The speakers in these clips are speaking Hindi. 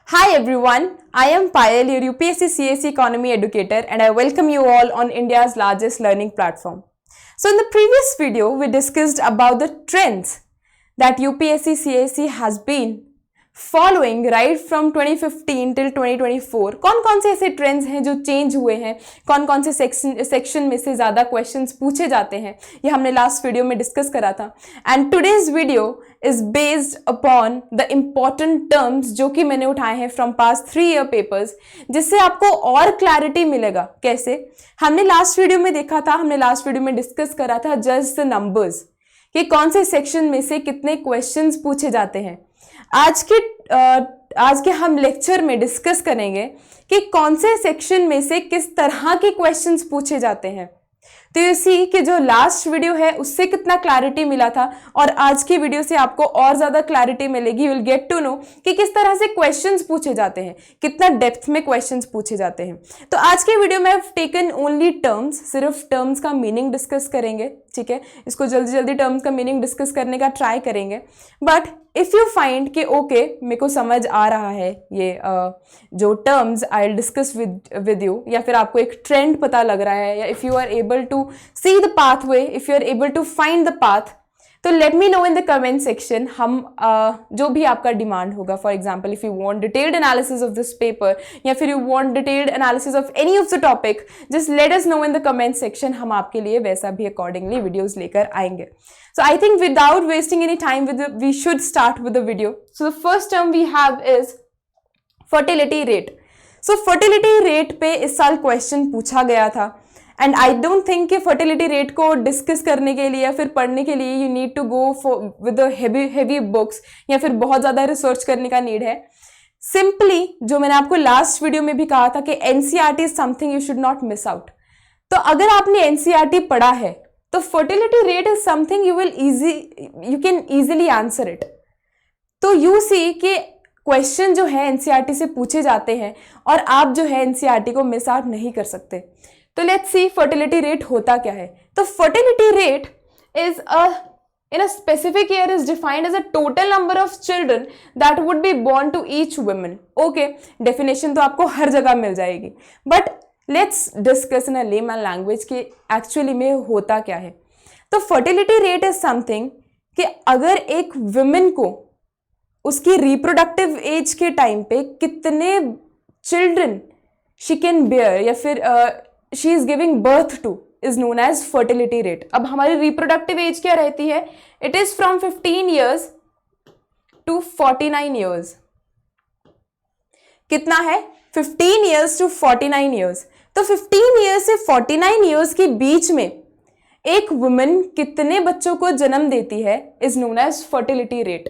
Hi everyone, I am Payal, your UPSC CAC Economy Educator, and I welcome you all on India's largest learning platform. So in the previous video, we discussed about the trends that UPSC CAC has been following right from 2015 till 2024 कौन कौन से ऐसे ट्रेंड्स हैं जो चेंज हुए हैं, कौन कौन से सेक्शन में से ज़्यादा क्वेश्चंस पूछे जाते हैं, ये हमने लास्ट वीडियो में डिस्कस करा था. And today's video is based upon the important terms जो कि मैंने उठाए हैं फ्रॉम पास्ट 3 ईयर पेपर्स, जिससे आपको और क्लैरिटी मिलेगा. कैसे? हमने लास्ट वीडियो में देखा था, हमने लास्ट वीडियो में डिस्कस करा था जस्ट द नंबर्स कि कौन से सेक्शन में से कितने क्वेश्चंस पूछे जाते हैं. आज के हम लेक्चर में डिस्कस करेंगे कि कौन से सेक्शन में से किस तरह के क्वेश्चंस पूछे जाते हैं. तो यू सी कि जो लास्ट वीडियो है उससे कितना क्लैरिटी मिला था और आज की वीडियो से आपको और ज़्यादा क्लैरिटी मिलेगी. You will get to know कि किस तरह से क्वेश्चंस पूछे जाते हैं, कितना डेप्थ में क्वेश्चंस पूछे जाते हैं. तो आज के वीडियो में आई हैव टेकन ओनली टर्म्स, सिर्फ टर्म्स का मीनिंग डिस्कस करेंगे. ठीक है, इसको जल्दी जल्दी टर्म्स का मीनिंग डिस्कस करने का ट्राई करेंगे. बट इफ़ यू फाइंड कि ओके मेरे को समझ आ रहा है ये जो terms I will discuss with you, या फिर आपको एक ट्रेंड पता लग रहा है, या if you are able to see the pathway, if you are able to find the path, तो let me know in the comment section. हम जो भी आपका डिमांड होगा, for example if you want detailed analysis of this paper या फिर you want detailed analysis of any of the topic, just let us know in the comment section. हम आपके लिए वैसा भी अकॉर्डिंगली वीडियोज लेकर आएंगे. So I think without wasting any time we should start with the video. So the first term we have is fertility rate. So fertility rate पे इस साल क्वेश्चन पूछा गया था एंड आई डोंट थिंक कि फर्टिलिटी रेट को डिस्कस करने के लिए या फिर पढ़ने के लिए you need to go with heavy books या फिर बहुत ज़्यादा रिसर्च करने का नीड है. सिंपली जो मैंने आपको लास्ट वीडियो में भी कहा था कि NCERT is something you should not miss out. तो अगर आपने एनसीईआरटी पढ़ा है तो fertility rate is something you can easily answer it. तो यू सी कि क्वेश्चन जो है एनसीईआरटी से पूछे जाते हैं और आप जो है एनसीईआरटी को मिस आउट नहीं कर सकते. तो लेट्स सी फर्टिलिटी रेट होता क्या है. तो fertility rate is in a specific year is defined as a total number of children that would be born to each woman. Okay, definition तो आपको हर जगह मिल जाएगी, but let's discuss in a layman language कि एक्चुअली में होता क्या है. तो फर्टिलिटी रेट इज समथिंग कि अगर एक वुमेन को उसकी रिप्रोडक्टिव एज के टाइम पे कितने चिल्ड्रन शी कैन बेयर या फिर she is giving birth to is known as fertility rate. अब हमारी रिप्रोडक्टिव एज क्या रहती है? It is from 15 years to 49 years. कितना है? 15 ईयर्स टू 49 ईयर्स. तो 15 ईयर्स से 49 ईयर्स के बीच में एक वुमन कितने बच्चों को जन्म देती है is known as fertility rate.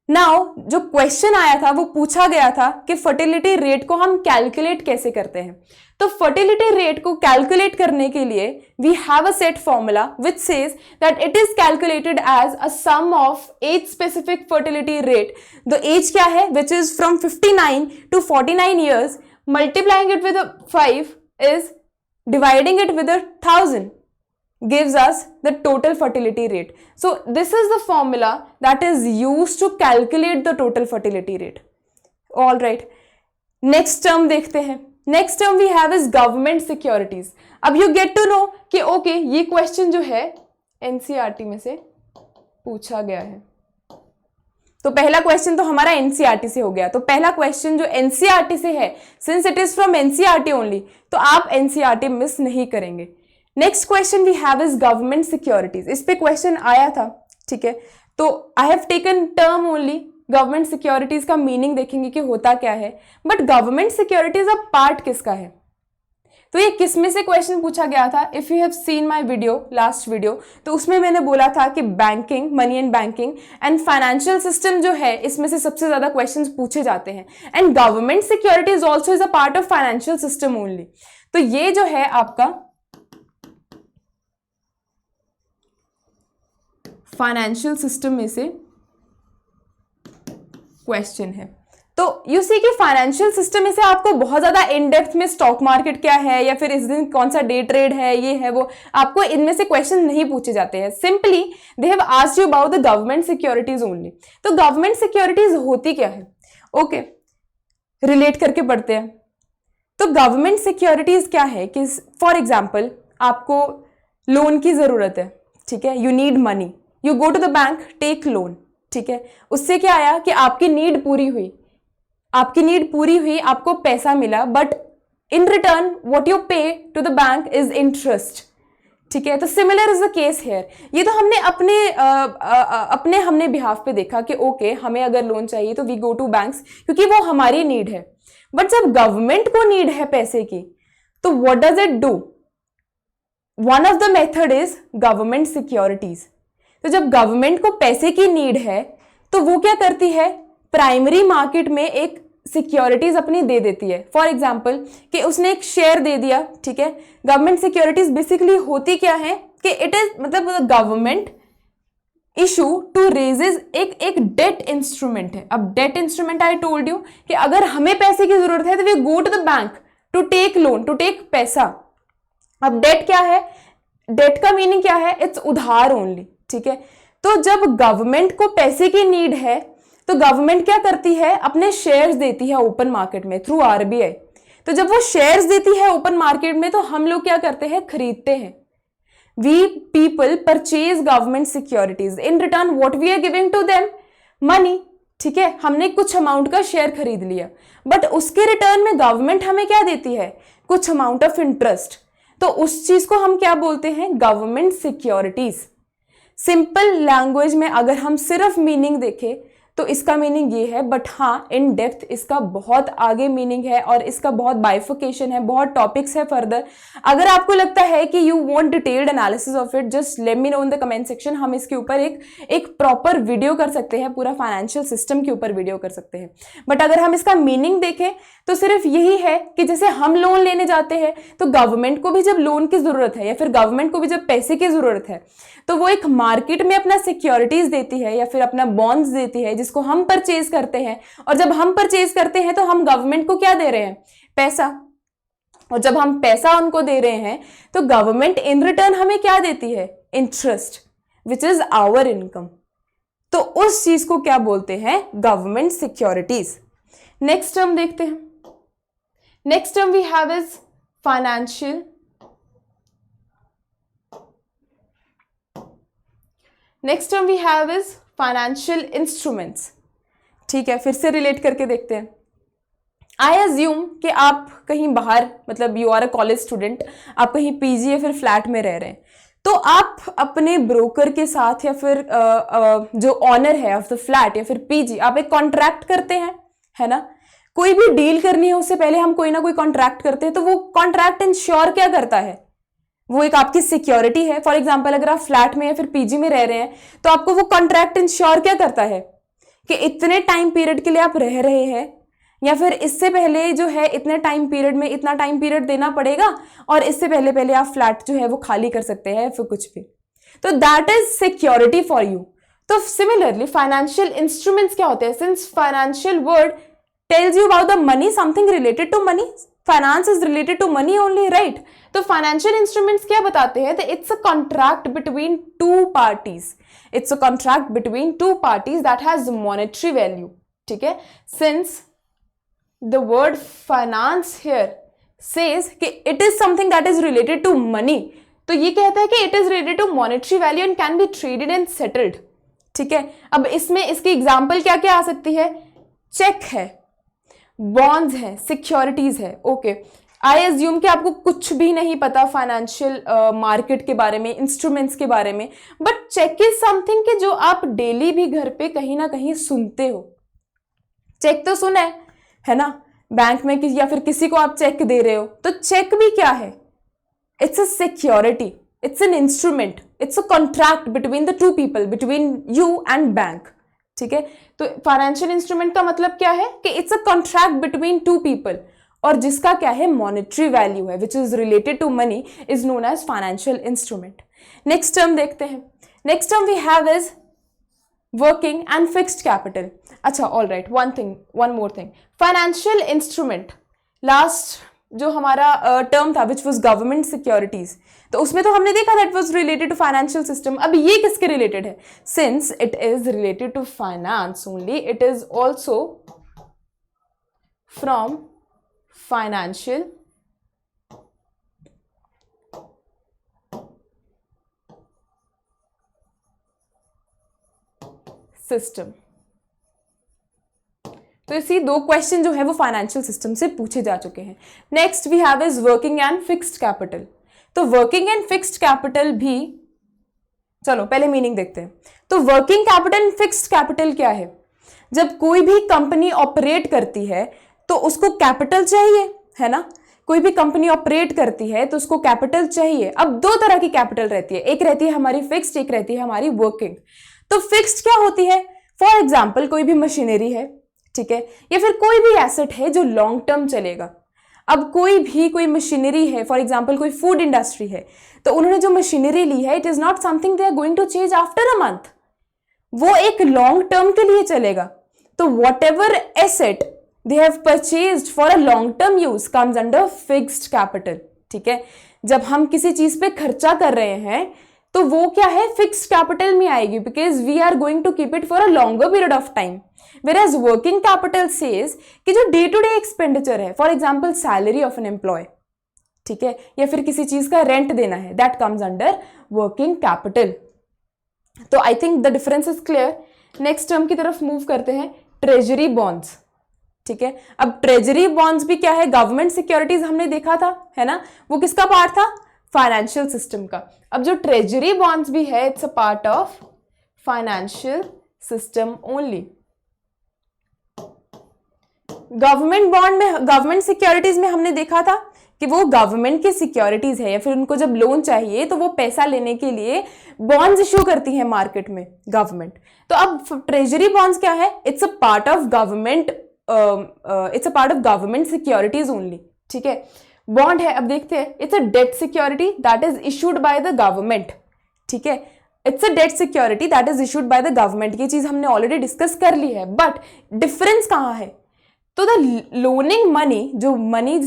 Now जो क्वेश्चन आया था वो पूछा गया था कि फर्टिलिटी रेट को हम कैलकुलेट कैसे करते हैं. तो फर्टिलिटी रेट को कैलकुलेट करने के लिए we have a set formula which says that it is calculated as a sum of age specific fertility rate. The age क्या है? Which is from 59 to 49 years. Multiplying it with 5 is dividing it with 1000 gives us the total fertility rate. So this is the formula that is used to calculate the total fertility rate. All right, next term देखते हैं. Next term we have is government securities. अब you get to know कि okay ये question जो है NCERT में से पूछा गया है. तो पहला क्वेश्चन तो हमारा एनसीईआरटी से हो गया. तो पहला क्वेश्चन जो एनसीईआरटी से है, since it is from NCERT only, तो आप एनसीईआरटी मिस नहीं करेंगे. Next question we have is government securities. इस पे क्वेश्चन आया था. ठीक है, तो I have taken term only. Government securities का मीनिंग देखेंगे कि होता क्या है. बट गवर्नमेंट सिक्योरिटीज अब पार्ट किसका है? तो ये किस में से क्वेश्चन पूछा गया था? If you have seen my video, last video, तो उसमें मैंने बोला था कि banking, money and banking and financial system जो है इसमें से सबसे ज्यादा क्वेश्चंस पूछे जाते हैं. And government securities also is a part of financial system only. तो ये जो है आपका फाइनेंशियल सिस्टम में से क्वेश्चन है. तो यू सी कि फाइनेंशियल सिस्टम में से आपको बहुत ज्यादा इन डेप्थ में स्टॉक मार्केट क्या है या फिर इस दिन कौन सा डे ट्रेड है, ये है वो, आपको इनमें से क्वेश्चन नहीं पूछे जाते हैं. Simply they have asked you about the government securities only. तो गवर्नमेंट सिक्योरिटीज होती क्या है? ओके, रिलेट करके पढ़ते हैं। तो गवर्नमेंट सिक्योरिटीज क्या है कि फॉर एग्जाम्पल आपको लोन की जरूरत है, ठीक है, you need money, you go to the bank, take loan, ठीक है, उससे क्या आया कि आपकी नीड पूरी हुई, आपको पैसा मिला, but in return what you pay to the bank is interest, ठीक है। तो similar is the case here. ये तो हमने अपने बिहाफ पे देखा कि ओके हमें अगर लोन चाहिए तो वी गो टू बैंक्स क्योंकि वो हमारी नीड है। बट जब गवर्नमेंट को नीड है पैसे की तो what does it do? One of the method is government securities. तो जब गवर्नमेंट को पैसे की नीड है तो वो क्या करती है, प्राइमरी मार्केट में एक सिक्योरिटीज अपनी दे देती है। फॉर एग्जाम्पल कि उसने एक शेयर दे दिया, ठीक है। गवर्नमेंट सिक्योरिटीज बेसिकली होती क्या है कि इट इज मतलब गवर्नमेंट इशू टू रेजेस एक डेट इंस्ट्रूमेंट है। अब debt instrument I told you कि अगर हमें पैसे की जरूरत है तो we go to the bank to take loan, to take पैसा। अब डेट क्या है? डेट का मीनिंग क्या है? इट्स उधार ओनली, ठीक है। तो जब गवर्नमेंट को पैसे की नीड है तो गवर्नमेंट क्या करती है, अपने शेयर्स देती है ओपन मार्केट में थ्रू आरबीआई। तो जब वो शेयर्स देती है ओपन मार्केट में तो हम लोग क्या करते हैं, खरीदते हैं। We people purchase government securities, in return what we are giving to them, money, ठीक है। हमने कुछ अमाउंट का शेयर खरीद लिया, बट उसके रिटर्न में गवर्नमेंट हमें क्या देती है, कुछ अमाउंट ऑफ इंटरेस्ट। तो उस चीज को हम क्या बोलते हैं, गवर्नमेंट सिक्योरिटीज। सिंपल लैंग्वेज में अगर हम सिर्फ मीनिंग देखें तो इसका मीनिंग ये है, बट हाँ इन डेप्थ इसका बहुत आगे मीनिंग है और इसका बहुत बाइफिकेशन है, बहुत टॉपिक्स है फर्दर। अगर आपको लगता है कि you want detailed analysis of it, just let me know in the comment section. हम इसके ऊपर एक प्रॉपर वीडियो कर सकते हैं, पूरा फाइनेंशियल सिस्टम के ऊपर वीडियो कर सकते हैं। बट अगर हम इसका मीनिंग देखें तो सिर्फ यही है कि जैसे हम लोन लेने जाते हैं तो गवर्नमेंट को भी जब लोन की जरूरत है या फिर गवर्नमेंट को भी जब पैसे की जरूरत है तो वो एक मार्केट में अपना सिक्योरिटीज देती है या फिर अपना बॉन्ड्स देती है जिसको हम परचेज करते हैं। और जब हम परचेज करते हैं तो हम गवर्नमेंट को क्या दे रहे हैं, पैसा। और जब हम पैसा उनको दे रहे हैं तो गवर्नमेंट इन रिटर्न हमें क्या देती है, interest, which is our income. तो उस चीज को क्या बोलते हैं, गवर्नमेंट सिक्योरिटीज। नेक्स्ट टर्म देखते हैं। Next term we have is financial. Next term we have is financial instruments, ठीक है। फिर से रिलेट करके देखते हैं। आई अज्यूम कि आप कहीं बाहर, मतलब you are a college student, आप कहीं पीजी या फिर फ्लैट में रह रहे हैं, तो आप अपने ब्रोकर के साथ या फिर जो ऑनर है ऑफ द फ्लैट या फिर पीजी, आप एक कॉन्ट्रैक्ट करते हैं, है ना। कोई भी डील करनी है उससे पहले हम कोई ना कोई कॉन्ट्रैक्ट करते हैं। तो वो कॉन्ट्रैक्ट इंश्योर क्या करता है, वो एक आपकी सिक्योरिटी है। फॉर एग्जाम्पल अगर आप फ्लैट में या फिर पीजी में रह रहे हैं तो आपको वो कॉन्ट्रैक्ट इंश्योर क्या करता है कि इतने टाइम पीरियड के लिए आप रह रहे हैं या फिर इससे पहले जो है इतने टाइम पीरियड में इतना टाइम पीरियड देना पड़ेगा और इससे पहले आप फ्लैट जो है वो खाली कर सकते हैं फिर कुछ भी। तो that is security for you. तो सिमिलरली फाइनेंशियल इंस्ट्रूमेंट्स क्या होते हैं, since financial word tells you about the money, something related to money, finance is related to money only, right. तो फाइनेंशियल इंस्ट्रूमेंट्स क्या बताते हैं, it's a contract between two parties, it's a contract between two parties that has monetary value, ठीक है। Since the word finance here says कि it is something that is related to money, तो ये कहता है कि it is related to monetary value and can be traded and settled, ठीक है। अब इसमें इसकी एग्जाम्पल क्या क्या आ सकती है, चेक है, बॉन्ड्स है, सिक्योरिटीज है, ओके। आई अज्यूम कि आपको कुछ भी नहीं पता फाइनेंशियल मार्केट के बारे में, इंस्ट्रूमेंट्स के बारे में, बट चेक इज समथिंग कि जो आप डेली भी घर पे कहीं ना कहीं सुनते हो। चेक तो सुना है ना, बैंक में या फिर किसी को आप चेक दे रहे हो, तो चेक भी क्या है, it's a security, it's an instrument, it's a contract between the two people, between you and bank, ठीक है। तो फाइनेंशियल इंस्ट्रूमेंट का मतलब क्या है कि it's a contract between two people और जिसका क्या है, मॉनेटरी वैल्यू है, which is related to money, is known as financial instrument. Next term देखते हैं। Next term we have is working and fixed capital. अच्छा, all right, one more thing, financial instrument, last जो हमारा टर्म था विच वॉज गवर्नमेंट सिक्योरिटीज, तो उसमें तो हमने देखा that was related to financial system. अब ये किसके रिलेटेड है, since it is related to finance only, it is also from financial system. तो इसी दो क्वेश्चन जो है वो फाइनेंशियल सिस्टम से पूछे जा चुके हैं। Next we have is working and fixed capital. तो वर्किंग एंड फिक्स्ड कैपिटल भी, चलो पहले मीनिंग देखते हैं। तो working capital and fixed capital क्या है? जब कोई भी कंपनी ऑपरेट करती है तो उसको कैपिटल चाहिए, है ना। कोई भी कंपनी ऑपरेट करती है तो उसको कैपिटल चाहिए। अब दो तरह की कैपिटल रहती है, एक रहती है हमारी फिक्स्ड, एक रहती है हमारी वर्किंग। तो फिक्स्ड क्या होती है? फॉर एग्जाम्पल कोई भी मशीनरी है, ठीक है, या फिर कोई भी एसेट है जो लॉन्ग टर्म चलेगा। अब कोई मशीनरी है, फॉर एग्जाम्पल कोई फूड इंडस्ट्री है, तो उन्होंने जो मशीनरी ली है, it is not something they are going to change after a month, वो एक लॉन्ग टर्म के लिए चलेगा। तो whatever asset they have purchased for a long term use comes under fixed capital, ठीक है। जब हम किसी चीज पे खर्चा कर रहे हैं तो वो क्या है, फिक्स्ड कैपिटल में आएगी, because we are going to keep it for a longer period of time. Whereas working capital says कि जो डे टू डे एक्सपेंडिचर है, for example salary of an employee, ठीक है, या फिर किसी चीज का रेंट देना है, that comes under working capital. तो I think the difference is clear. Next term की तरफ मूव करते हैं, ट्रेजरी बॉन्ड्स, ठीक है। अब ट्रेजरी बॉन्ड्स भी क्या है? गवर्नमेंट सिक्योरिटीज हमने देखा था, है ना, वो किसका पार्ट था? फाइनेंशियल सिस्टम का। अब जो ट्रेजरी बॉन्ड्स भी है, it's a part of financial system only. Government bond में, गवर्नमेंट सिक्योरिटीज में हमने देखा था कि वो गवर्नमेंट की सिक्योरिटीज है, या फिर उनको जब लोन चाहिए तो वो पैसा लेने के लिए बॉन्ड्स इश्यू करती है मार्केट में गवर्नमेंट। तो अब ट्रेजरी बॉन्ड्स क्या है? It's a part of government, it's a part of government securities only, ठीक है। बॉन्ड है, अब देखते हैं, it's a debt security that is issued by the government, ठीक है। It's a debt security that is issued by the government. ये चीज हमने ऑलरेडी डिस्कस कर ली है, बट डिफरेंस कहां है? तो द लोनिंग मनी, जो मनी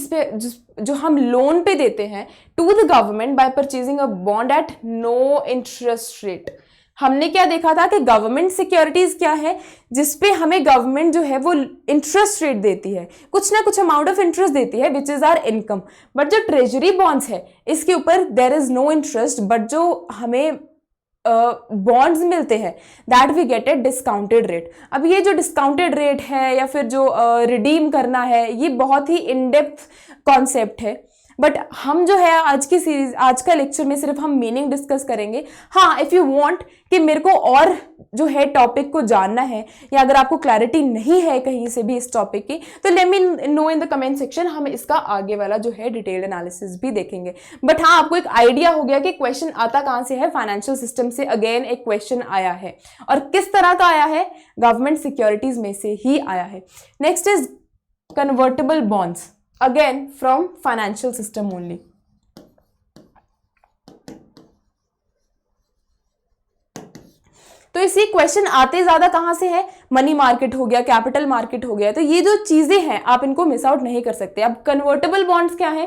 जो हम लोन पे देते हैं to the government by purchasing a bond at no interest rate. हमने क्या देखा था कि गवर्नमेंट सिक्योरिटीज क्या है, जिसपे हमें गवर्नमेंट जो है वो इंटरेस्ट रेट देती है, कुछ ना कुछ अमाउंट ऑफ इंटरेस्ट देती है, which is our income. But जो ट्रेजरी बॉन्ड्स है, इसके ऊपर there is no interest, but जो हमें बॉन्ड्स मिलते हैं that we get at discounted rate. अब ये जो डिस्काउंटेड रेट है या फिर जो रिडीम करना है, ये बहुत ही इन डेप्थ कॉन्सेप्ट है, बट हम जो है आज की सीरीज, आज का लेक्चर में सिर्फ हम मीनिंग डिस्कस करेंगे। हाँ, इफ यू वांट कि मेरे को और जो है टॉपिक को जानना है, या अगर आपको क्लैरिटी नहीं है कहीं से भी इस टॉपिक की, तो let me know in the comment section, हम इसका आगे वाला जो है डिटेल्ड एनालिसिस भी देखेंगे। बट हाँ, आपको एक आइडिया हो गया कि क्वेश्चन आता कहां से है, फाइनेंशियल सिस्टम से अगेन एक क्वेश्चन आया है, और किस तरह का आया है? गवर्नमेंट सिक्योरिटीज में से ही आया है। Next is convertible bonds, again from financial system only। तो इसी क्वेश्चन आते ज्यादा कहां से है? मनी मार्केट हो गया, कैपिटल मार्केट हो गया, तो ये जो चीजें हैं आप इनको मिस आउट नहीं कर सकते। अब कन्वर्टेबल बॉन्ड्स क्या है?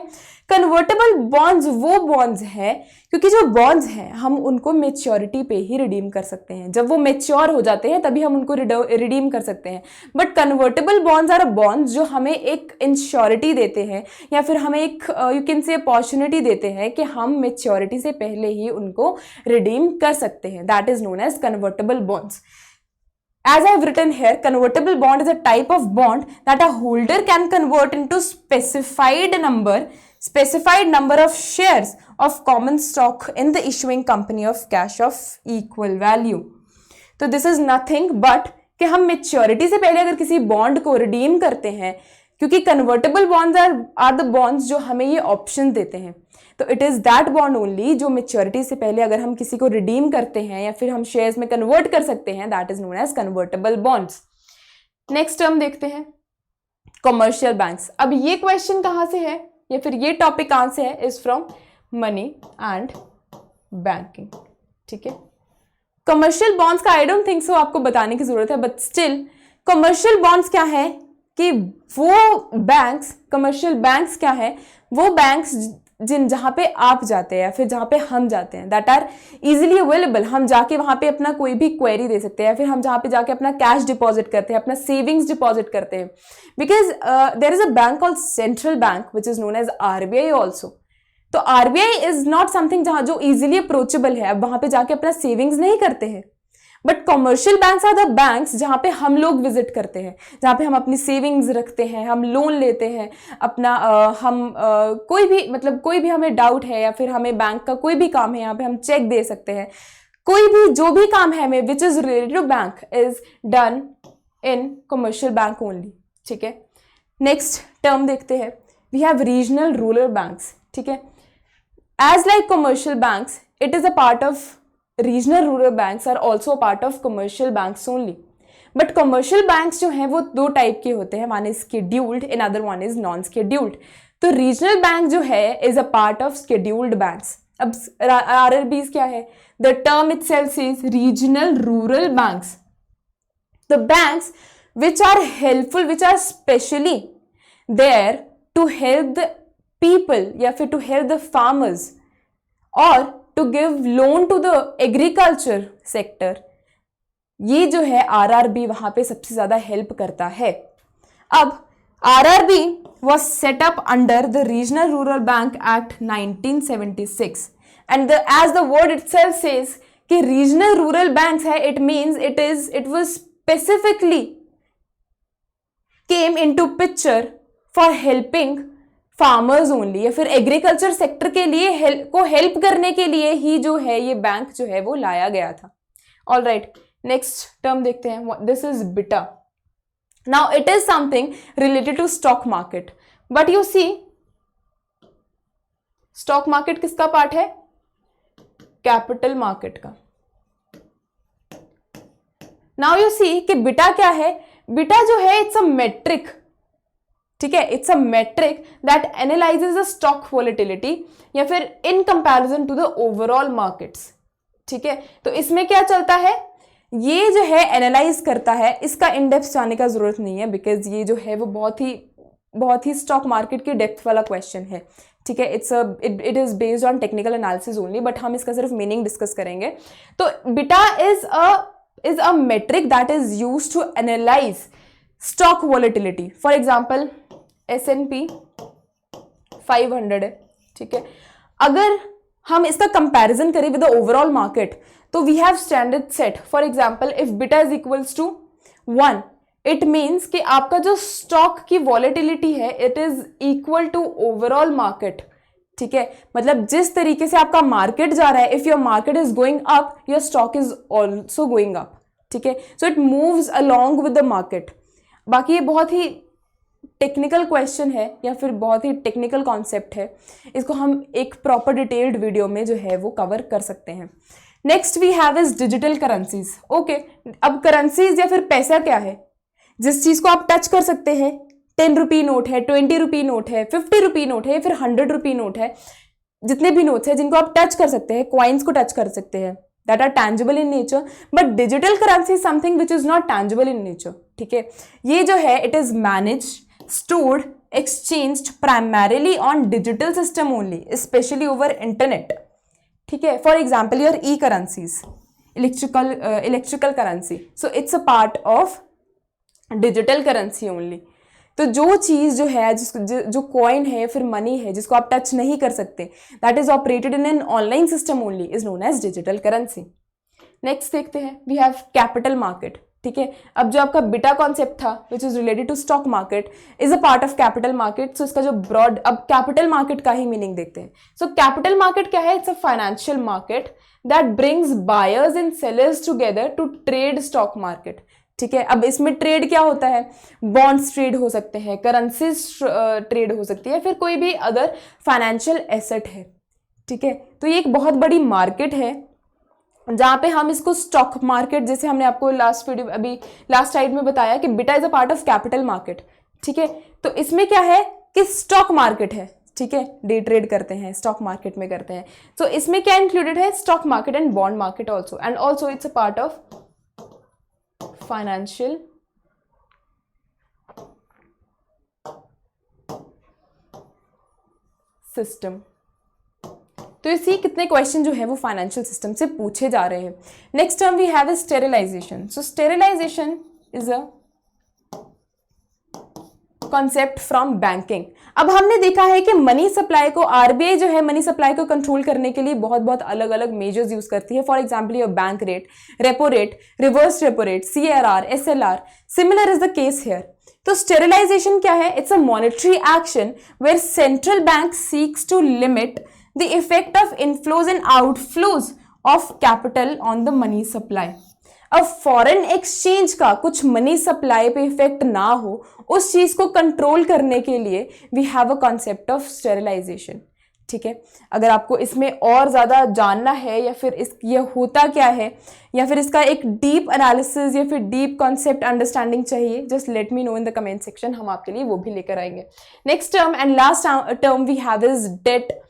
कन्वर्टेबल बॉन्ड्स वो बॉन्ड्स है, क्योंकि जो बॉन्ड्स हैं हम उनको मेच्योरिटी पे ही रिडीम कर सकते हैं, जब वो मेच्योर हो जाते हैं तभी हम उनको रिडीम कर सकते हैं। But convertible bonds are bonds जो हमें एक इंश्योरिटी देते हैं, या फिर हमें एक यू कैन से अपॉर्चुनिटी देते हैं कि हम मेच्योरिटी से पहले ही उनको रिडीम कर सकते हैं, that is known as convertible bonds. As I have written here, convertible bond is a type of bond that a holder can convert into specified number of shares of common stock in the issuing company of cash of equal value. तो this is nothing but कि हम मेच्योरिटी से पहले अगर किसी बॉन्ड को रिडीम करते हैं, क्योंकि convertible bonds are the bonds जो हमें ये ऑप्शन देते हैं, तो it is that bond only जो मेच्योरिटी से पहले अगर हम किसी को रिडीम करते हैं या फिर हम शेयर्स में कन्वर्ट कर सकते हैं, that is known as convertible bonds. Next term देखते हैं, कमर्शियल बैंक्स। अब ये क्वेश्चन कहां से है या फिर ये टॉपिक कहां से है? Is from money and banking, ठीक है। कमर्शियल बॉन्ड्स का आई डोंट थिंक सो आपको बताने की जरूरत है, बट स्टिल कमर्शियल बॉन्ड्स क्या है कि वो बैंक्स, कमर्शियल बैंक्स क्या है? वो बैंक्स जहाँ पे आप जाते हैं या फिर जहाँ पे हम जाते हैं, दैट आर इजीली अवेलेबल। हम जाके वहाँ पे अपना कोई भी क्वेरी दे सकते हैं, या फिर हम जहाँ पे जाके अपना कैश डिपॉजिट करते हैं, अपना सेविंग्स डिपॉजिट करते हैं, because there is a bank called central bank which is known as RBI also. तो आरबीआई इज नॉट समथिंग जहाँ जो इजीली अप्रोचेबल है, अब वहाँ पे जाके अपना सेविंग्स नहीं करते हैं। But commercial banks are the banks जहाँ पे हम लोग विजिट करते हैं, जहाँ पे हम अपनी सेविंग्स रखते हैं, हम लोन लेते हैं अपना, कोई भी मतलब कोई भी हमें डाउट है या फिर हमें बैंक का कोई भी काम है, यहाँ पे हम चेक दे सकते हैं, कोई भी जो भी काम है हमें which is related to bank is done in commercial bank only. ठीक है, नेक्स्ट टर्म देखते हैं, we have regional rural banks. ठीक है, as like commercial banks, it is a part of regional rural banks are also part of commercial banks only. But commercial banks जो हैं वो दो टाइप के होते हैं, one is scheduled and other one is non scheduled. तो रीजनल बैंक जो है is a part of scheduled banks. अब आरआरबीज क्या है? The term itself is regional rural banks, the banks which are helpful, which are specially there to help the people या फिर to help the farmers और to give loan to the agriculture sector। ये जो है आरआरबी वहां पे सबसे ज्यादा हेल्प करता है। अब RRB was set up under the Regional Rural Bank Act 1976 and as the word itself says कि रीजनल रूरल बैंक्स है, it means it was specifically came into picture for helping farmers only, या फिर एग्रीकल्चर सेक्टर के लिए हेल्प करने के लिए ही जो है ये बैंक जो है वो लाया गया था। ऑल राइट, नेक्स्ट टर्म देखते हैं, this is beta. Now it is something related to stock market, but you see stock market किसका पार्ट है? कैपिटल मार्केट का। नाउ यू सी कि बिटा क्या है? बिटा जो है इट्स अ मेट्रिक। ठीक है, it's a metric that analyses the stock volatility या फिर in comparison to the overall markets. ठीक है, तो इसमें क्या चलता है? ये जो है एनालाइज करता है, इसका इन डेप्थ जाने का जरूरत नहीं है बिकॉज ये जो है वो बहुत ही स्टॉक मार्केट की डेप्थ वाला क्वेश्चन है। ठीक है, it is based on technical analysis only, but हम इसका सिर्फ मीनिंग डिस्कस करेंगे। तो beta is a metric that is used to analyze stock volatility. For example, S&P 500 है। ठीक है, अगर हम इसका कंपैरिजन करें विद द ओवरऑल मार्केट तो we have standard set. For example, if beta is equals to 1, it means कि आपका जो स्टॉक की वॉलेटिलिटी है it is equal to overall market. ठीक है, मतलब जिस तरीके से आपका मार्केट जा रहा है, if your market is going up your stock is also going up. ठीक है, so it moves along with the market. बाकी ये बहुत ही टेक्निकल क्वेश्चन है या फिर बहुत ही टेक्निकल कॉन्सेप्ट है, इसको हम एक प्रॉपर डिटेल्ड वीडियो में जो है वो कवर कर सकते हैं। Next we have is digital currencies. Okay, अब करेंसीज या फिर पैसा क्या है? जिस चीज को आप टच कर सकते हैं, 10 रुपी नोट है, 20 रुपी नोट है, 50 रुपी नोट है या फिर 100 रुपी नोट है, जितने भी नोट्स है जिनको आप टच कर सकते हैं, कॉइन्स को टच कर सकते हैं, that are tangible in nature, but digital currency is something which is not tangible in nature। ठीक है, ये जो है it is managed, stored, exchanged primarily on digital system only, especially over internet। ठीक है, for example your e-currencies, electrical currency, so it's a part of digital currency only। तो जो चीज जो है जो कॉइन है फिर मनी है जिसको आप टच नहीं कर सकते, that is operated in an online system only, is known as digital currency. Next देखते हैं, वी हैव कैपिटल मार्केट। ठीक है, अब जो आपका बिटा कॉन्सेप्ट था which is related to stock market is a part of capital market. So इसका जो ब्रॉड, अब कैपिटल मार्केट का ही मीनिंग देखते हैं। सो कैपिटल मार्केट क्या है? It's a financial market that brings buyers and sellers together to trade stock market. ठीक है, अब इसमें ट्रेड क्या होता है? बॉन्ड्स ट्रेड हो सकते हैं, करेंसीज ट्रेड हो सकती है, फिर कोई भी अदर फाइनेंशियल एसेट है। ठीक है, तो ये एक बहुत बड़ी मार्केट है जहां पे हम इसको स्टॉक मार्केट, जैसे हमने आपको लास्ट स्लाइड में बताया कि beta is a part of capital market. ठीक है, तो इसमें क्या है कि स्टॉक मार्केट है। ठीक है, डे ट्रेड करते हैं, स्टॉक मार्केट में करते हैं। तो इसमें क्या इंक्लूडेड है? Stock market and bond market also, and also it's a part of financial system। तो इसी कितने क्वेश्चन जो है वो फाइनेंशियल सिस्टम से पूछे जा रहे हैं। Next term we have sterilisation. So sterilisation is a concept from banking. अब हमने देखा है कि मनी सप्लाई को आरबीआई जो है मनी सप्लाई को कंट्रोल करने के लिए बहुत बहुत अलग अलग मेजर्स यूज करती है। For example your bank rate, repo rate, reverse repo rate, CRR, SLR. Similar is the case here. तो स्टेरिलाइजेशन क्या है? It's a monetary action where central bank seeks to limit the effect of inflows and outflows of capital on the money supply. अब फॉरेन एक्सचेंज का कुछ मनी सप्लाई पे इफेक्ट ना हो, उस चीज को कंट्रोल करने के लिए we have a concept of sterilisation. ठीक है, अगर आपको इसमें और ज्यादा जानना है या फिर ये होता क्या है या फिर इसका एक डीप एनालिसिस या फिर डीप कॉन्सेप्ट अंडरस्टैंडिंग चाहिए, just let me know in the comment section, हम आपके लिए वो भी लेकर आएंगे। Next term and last term we have is debt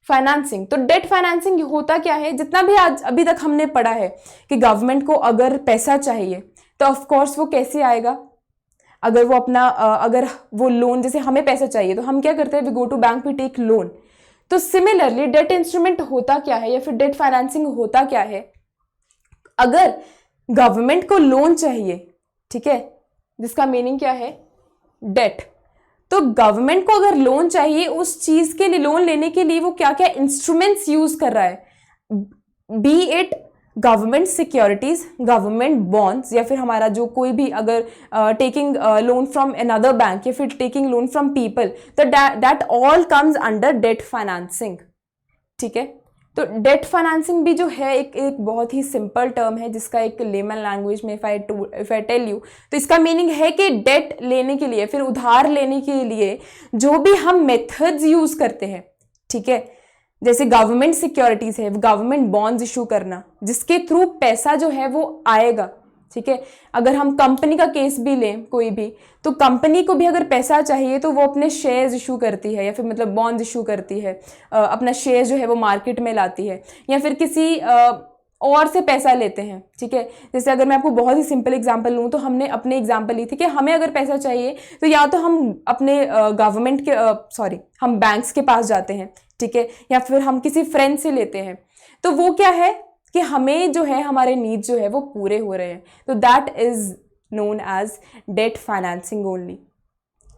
financing. तो डेट फाइनेंसिंग होता क्या है? जितना भी आज अभी तक हमने पढ़ा है कि गवर्नमेंट को अगर पैसा चाहिए तो ऑफ कोर्स वो कैसे आएगा? अगर वो अपना अगर वो लोन, जैसे हमें पैसा चाहिए तो हम क्या करते हैं? We go to bank, we take loan. तो सिमिलरली डेट इंस्ट्रूमेंट होता क्या है या फिर डेट फाइनेंसिंग होता क्या है? अगर गवर्नमेंट को लोन चाहिए, ठीक है, जिसका मीनिंग क्या है? डेट। तो गवर्नमेंट को अगर लोन चाहिए, उस चीज के लिए, लोन लेने के लिए वो क्या क्या इंस्ट्रूमेंट्स यूज कर रहा है? B it government securities, government bonds, या फिर हमारा जो कोई भी अगर taking loan from another bank या फिर टेकिंग लोन फ्रॉम पीपल, तो that all comes under debt financing. ठीक है, तो डेट फाइनेंसिंग भी जो है एक बहुत ही सिंपल टर्म है, जिसका एक लेमन लैंग्वेज में इफ आई टेल यू, तो इसका मीनिंग है कि डेट लेने के लिए, फिर उधार लेने के लिए जो भी हम मेथड्स यूज करते हैं, ठीक है, जैसे गवर्नमेंट सिक्योरिटीज है, गवर्नमेंट बॉन्ड्स इशू करना, जिसके थ्रू पैसा जो है वो आएगा। ठीक है, अगर हम कंपनी का केस भी लें कोई भी, तो कंपनी को भी अगर पैसा चाहिए तो वो अपने शेयर्स इशू करती है या फिर मतलब बॉन्ड्स इशू करती है, अपना शेयर जो है वो मार्केट में लाती है, या फिर किसी और से पैसा लेते हैं। ठीक है, जैसे अगर मैं आपको बहुत ही सिंपल एग्जांपल लूँ, तो हमने अपने एग्जांपल ली थी कि हमें अगर पैसा चाहिए तो या तो हम अपने गवर्नमेंट के हम बैंक्स के पास जाते हैं, ठीक है, या फिर हम किसी फ्रेंड से लेते हैं। तो वो क्या है कि हमें जो है हमारे नीड जो है वो पूरे हो रहे हैं, तो that is known as debt financing only.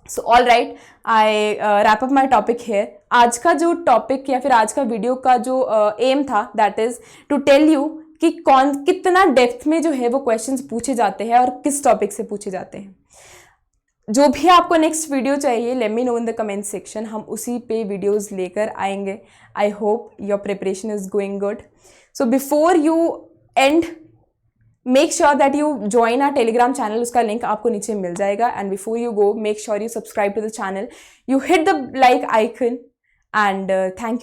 So all right, I wrap up my topic here. आज का जो टॉपिक या फिर आज का वीडियो का जो एम था, that is to tell you कि कितना डेप्थ में जो है वो क्वेश्चंस पूछे जाते हैं और किस टॉपिक से पूछे जाते हैं। जो भी आपको नेक्स्ट वीडियो चाहिए, let me know in the comment section, हम उसी पे वीडियोस लेकर आएंगे। I hope your preparation is going good. So before you end, make sure that you join our Telegram channel, उसका लिंक आपको नीचे मिल जाएगा। And before you go, make sure you subscribe to the channel, you hit the like icon, and thank you.